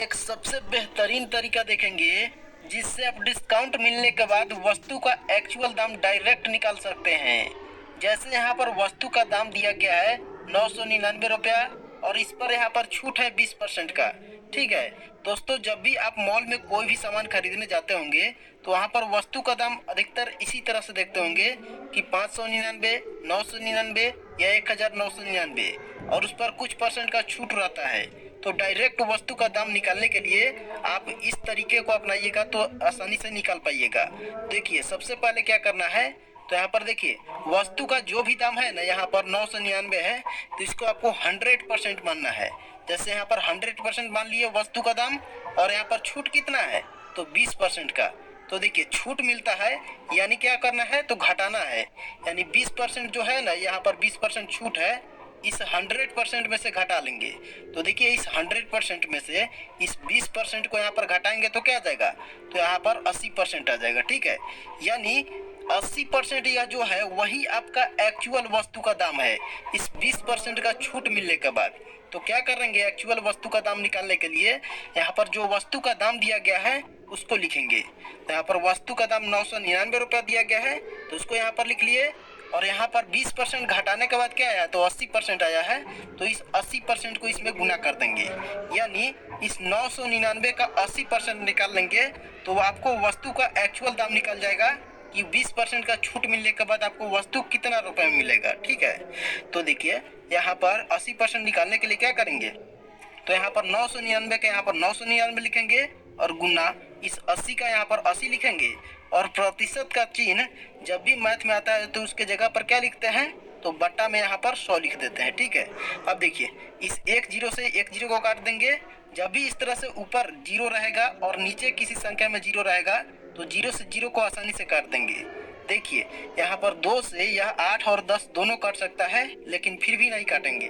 एक सबसे बेहतरीन तरीका देखेंगे जिससे आप डिस्काउंट मिलने के बाद वस्तु का एक्चुअल दाम डायरेक्ट निकाल सकते हैं। जैसे यहाँ पर वस्तु का दाम दिया गया है 999 रुपया और इस पर यहाँ पर छूट है 20% का। ठीक है दोस्तों, जब भी आप मॉल में कोई भी सामान खरीदने जाते होंगे तो वहाँ पर वस्तु का दाम अधिकतर इसी तरह से देखते होंगे कि 599, 999 या 1999 और उस पर कुछ परसेंट का छूट रहता है। तो डायरेक्ट वस्तु का दाम निकालने के लिए आप इस तरीके को अपनाइएगा तो आसानी से निकाल पाइएगा। देखिए सबसे पहले क्या करना है, तो यहाँ पर देखिए वस्तु का जो भी दाम है ना, यहाँ पर 999 है तो इसको आपको 100% मानना है। जैसे यहाँ पर 100% मान लिए वस्तु का दाम और यहाँ पर छूट कितना है तो 20% का। तो देखिए छूट मिलता है यानी क्या करना है तो घटाना है, यानी 20% जो है ना, यहाँ पर 20% छूट है, इस 100% में से घटा लेंगे। तो देखिए इस 100% में से इस 20% को यहाँ पर घटाएंगे तो क्या आ जाएगा, तो यहाँ पर 80% आ जाएगा। ठीक है, यानी 80% यह जो है वही आपका एक्चुअल वस्तु का दाम है इस 20% का छूट मिलने के बाद। तो क्या करेंगे, एक्चुअल वस्तु का दाम निकालने के लिए यहाँ पर जो वस्तु का दाम दिया गया है उसको लिखेंगे। तो यहाँ पर वस्तु का दाम 999 रुपया दिया गया है तो उसको यहाँ पर लिख लिए और यहाँ पर 20% घटाने के बाद क्या आया तो 80% आया है। तो इस 80% को इसमें गुना कर देंगे, यानी इस 999 का 80% निकाल लेंगे तो आपको वस्तु का एक्चुअल दाम निकल जाएगा कि 20% का छूट मिलने के बाद आपको वस्तु कितना रुपए में मिलेगा। ठीक है, तो देखिए यहाँ पर 80% निकालने के लिए क्या करेंगे, तो यहाँ पर 999 का यहाँ पर 999 लिखेंगे और गुना इस 80 का यहाँ पर 80 लिखेंगे और प्रतिशत का चिन्ह जब भी मैथ में आता है तो उसके जगह पर क्या लिखते हैं तो बट्टा में यहाँ पर 100 लिख देते हैं। ठीक है, अब देखिए इस एक जीरो से एक जीरो को काट देंगे। जब भी इस तरह से ऊपर जीरो रहेगा और नीचे किसी संख्या में जीरो रहेगा तो जीरो से जीरो को आसानी से काट देंगे। देखिए यहाँ पर 2 से यह 8 और 10 दोनों काट सकता है, लेकिन फिर भी नहीं काटेंगे।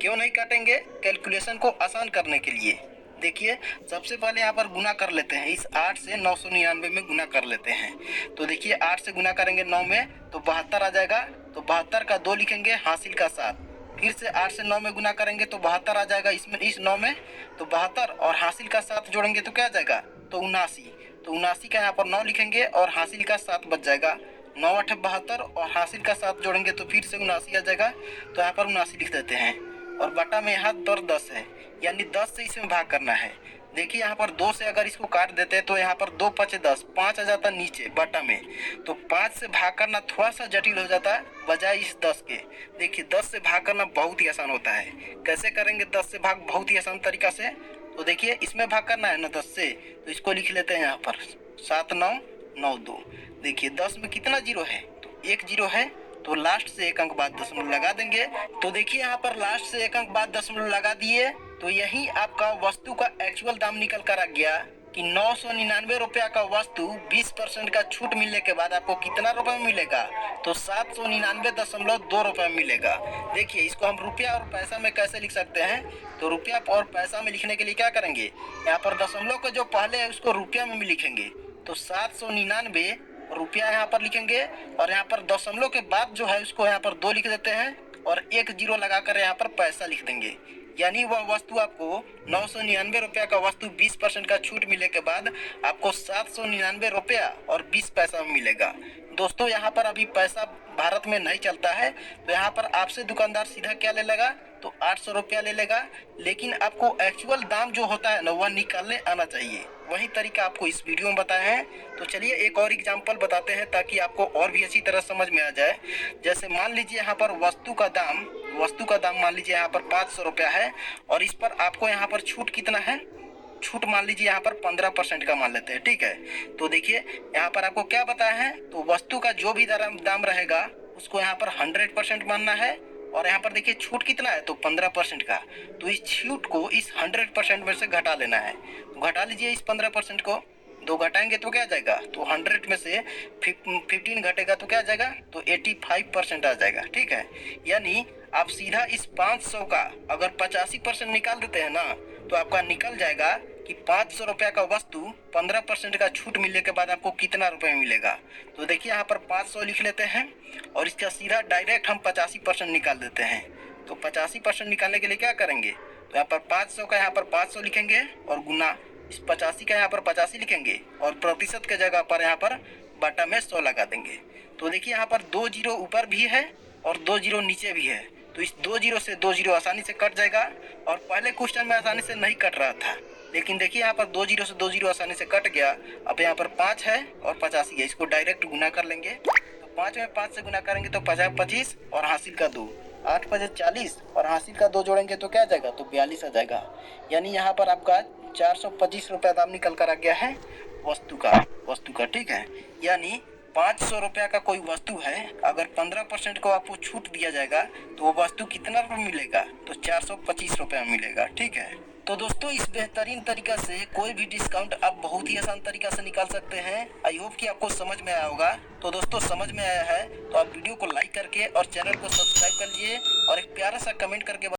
क्यों नहीं काटेंगे, कैलकुलेशन को आसान करने के लिए। देखिए सबसे पहले यहाँ पर गुना कर लेते हैं, इस 8 से 999 में गुना कर लेते हैं। तो देखिए 8 से गुना करेंगे 9 में तो 72 आ जाएगा। तो 72 का 2 लिखेंगे, हासिल का 7। फिर से 8 से 9 में गुना करेंगे तो 72 आ जाएगा इसमें, इस 9 में तो 72 और हासिल का 7 जोड़ेंगे तो क्या आ जाएगा तो 79। तो 79 का यहाँ पर 9 लिखेंगे और हासिल का 7 बच जाएगा। 9 8 72 और हासिल का 7 जोड़ेंगे तो फिर से 79 आ जाएगा। तो यहाँ पर 79 लिख देते हैं और बटा में यहाँ पर 10 है, यानी 10 से इसमें भाग करना है। देखिए यहाँ पर 2 से अगर इसको काट देते हैं तो यहाँ पर 2 5 10, 5 आ जाता नीचे बटा में। तो 5 से भाग करना थोड़ा सा जटिल हो जाता है बजाय इस 10 के। देखिए 10 से भाग करना बहुत ही आसान होता है। कैसे करेंगे 10 से भाग, बहुत ही आसान तरीका से। तो देखिए इसमें भाग करना है ना 10 से, तो इसको लिख लेते हैं यहाँ पर 7 9 9 2। देखिए 10 में कितना जीरो है तो एक जीरो है, तो लास्ट से एक अंक बाद दशमलव लगा देंगे। तो देखिए यहाँ पर लास्ट से एक अंक बाद दशमलव लगा दिए तो यही आपका वस्तु का एक्चुअल दाम निकल कर आ गया कि 999 रुपया का वस्तु 20% का छूट मिलने के बाद आपको कितना रुपए में मिलेगा तो 799.2 रुपए में मिलेगा। देखिए इसको हम रुपया और पैसा में कैसे लिख सकते हैं, तो रुपया और पैसा में लिखने के लिए क्या करेंगे, यहाँ पर दशमलव को जो पहले है उसको रुपया में भी लिखेंगे। तो 799 रुपया यहाँ पर लिखेंगे और यहाँ पर दशमलव के बाद जो है उसको यहाँ पर 2 लिख देते हैं और एक जीरो लगाकर यहाँ पर पैसा लिख देंगे। यानी वह वस्तु आपको 999 रुपया का वस्तु 20% का छूट मिलने के बाद आपको 799 रुपया और 20 पैसा मिलेगा। दोस्तों यहाँ पर अभी पैसा भारत में नहीं चलता है तो यहाँ पर आपसे दुकानदार सीधा क्या ले लेगा तो 800 रुपया ले लेगा, लेकिन आपको एक्चुअल दाम जो होता है ना वह निकालने आना चाहिए। वही तरीका आपको इस वीडियो में बताया है। तो चलिए एक और एग्जांपल बताते हैं ताकि आपको और भी अच्छी तरह समझ में आ जाए। जैसे मान लीजिए यहाँ पर वस्तु का दाम मान लीजिए यहाँ पर 500 रुपया है और इस पर आपको यहाँ पर छूट कितना है, छूट मान लीजिए यहाँ पर 15% का मान लेते हैं। ठीक है, तो देखिए यहाँ पर आपको क्या बताया है, तो वस्तु का जो भी दाम रहेगा उसको यहाँ पर 100% मानना है और यहाँ पर देखिए छूट कितना है तो 15% का। तो इस छूट को इस 100% में से घटा लेना है। तो घटा लीजिए इस 15% को, 2 घटाएंगे तो क्या आ जाएगा तो 100 में से 15 घटेगा तो क्या आ जाएगा तो 85% आ जाएगा। ठीक है, यानी आप सीधा इस 500 का अगर 85% निकाल देते हैं ना तो आपका निकल जाएगा कि 500 रुपया का वस्तु 15% का छूट मिलने के बाद आपको कितना रुपए मिलेगा। तो देखिए यहाँ पर 500 लिख लेते हैं और इसका सीधा डायरेक्ट हम 85% निकाल देते हैं। तो 85% निकालने के लिए क्या करेंगे तो यहाँ पर 500 का यहाँ पर 500 लिखेंगे और गुना इस 85 का यहाँ पर 85 लिखेंगे और प्रतिशत के जगह पर यहाँ पर बटा में 100 लगा देंगे। तो देखिए यहाँ पर 2 जीरो ऊपर भी है और 2 जीरो नीचे भी है, तो इस 2 जीरो से 2 जीरो आसानी से कट जाएगा और पहले क्वेश्चन में आसानी से नहीं कट रहा था, लेकिन देखिए यहाँ पर 2 जीरो से 2 जीरो आसानी से कट गया। अब यहाँ पर 5 है और 85 है, इसको डायरेक्ट गुना कर लेंगे। तो 5 में 5 से गुना करेंगे तो 50 25 और हासिल का 2, 8 5 40 और हासिल का 2 जोड़ेंगे तो क्या आ जाएगा, तो 42 आ जाएगा। यानी यहाँ पर आपका 425 रुपया दाम निकल कर आ गया है वस्तु का ठीक है। यानी 500 रुपया का कोई वस्तु है, अगर 15% को आपको छूट दिया जाएगा तो वो वस्तु कितना रुपये मिलेगा, तो 425 रुपया मिलेगा ठीक है। तो दोस्तों इस बेहतरीन तरीका से कोई भी डिस्काउंट आप बहुत ही आसान तरीका से निकाल सकते हैं। आई होप कि आपको समझ में आया होगा। तो दोस्तों समझ में आया है तो आप वीडियो को लाइक करके और चैनल को सब्सक्राइब कर लीजिए और एक प्यारा सा कमेंट करके